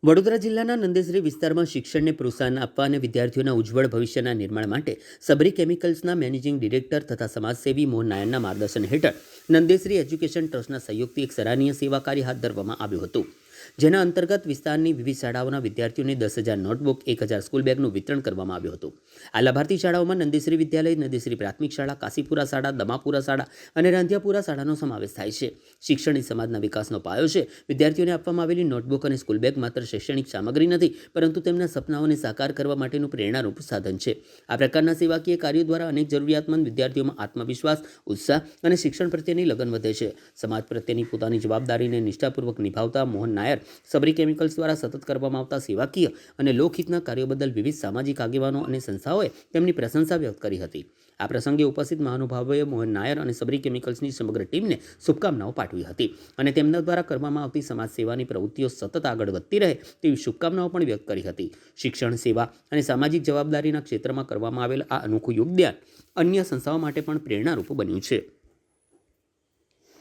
વડોદરા જિલ્લાના નંદેસરી વિસ્તારમાં શિક્ષણને પ્રોત્સાહન આપવા અને વિદ્યાર્થીઓના ઉજ્જવળ ભવિષ્યના નિર્માણ માટે સબરી કેમિકલ્સના મેનેજિંગ ડિરેક્ટર તથા સમાજસેવી મોહન નાયરના માર્ગદર્શન હેઠળ નંદેસરી એજ્યુકેશન ટ્રસ્ટના સહયોગથી એક સરાહનીય સેવા કાર્ય હાથ ધરવામાં આવ્યું હતું, જેના અંતર્ગત વિસ્તારની વિવિધ શાળાઓના વિદ્યાર્થીઓને 10,000 નોટબુક, 1,000 સ્કૂલ બેગનું વિતરણ કરવામાં આવ્યું હતું. આ લાભાર્થી શાળાઓમાં નંદેસરી વિદ્યાલય, નંદેસરી પ્રાથમિક શાળા, કાશીપુરા શાળા, દમાપુરા શાળા અને રાંધિયાપુરા શાળાનો સમાવેશ થાય છે. શિક્ષણ એ સમાજના વિકાસનો પાયો છે. વિદ્યાર્થીઓને આપવામાં આવેલી નોટબુક અને સ્કૂલ બેગ માત્ર શૈક્ષણિક સામગ્રી નથી, પરંતુ તેમના સપનાઓને સાકાર કરવા માટેનું પ્રેરણારૂપ સાધન છે. આ પ્રકારના સેવાકીય કાર્યો દ્વારા અનેક જરૂરિયાતમંદ વિદ્યાર્થીઓમાં આત્મવિશ્વાસ, ઉત્સાહ અને શિક્ષણ પ્રત્યેની લગન વધે છે. સમાજ પ્રત્યેની પોતાની જવાબદારીને નિષ્ઠાપૂર્વક નિભાવતા મોહન નાયર સબરી કેમિકલ્સ દ્વારા સતત કરવામાં આવતા સેવાકીય અને લોકહિતના કાર્યો બદલ વિવિધ સામાજિક આગેવાનો અને સંસ્થાઓએ તેમની પ્રશંસા વ્યક્ત કરી હતી. આ પ્રસંગે ઉપસ્થિત મહાનુભાવોએ મોહન નાયર અને સબરી કેમિકલ્સની સમગ્ર ટીમને શુભકામનાઓ પાઠવી હતી અને તેમના દ્વારા કરવામાં આવતી સમાજ સેવાની પ્રવૃત્તિઓ સતત આગળ વધતી રહે તેવી શુભકામનાઓ પણ વ્યક્ત કરી હતી. શિક્ષણ, સેવા અને સામાજિક જવાબદારીના ક્ષેત્રમાં કરવામાં આવેલ આ અનોખું યોગદાન અન્ય સંસ્થાઓ માટે પણ પ્રેરણારૂપ બન્યું છે.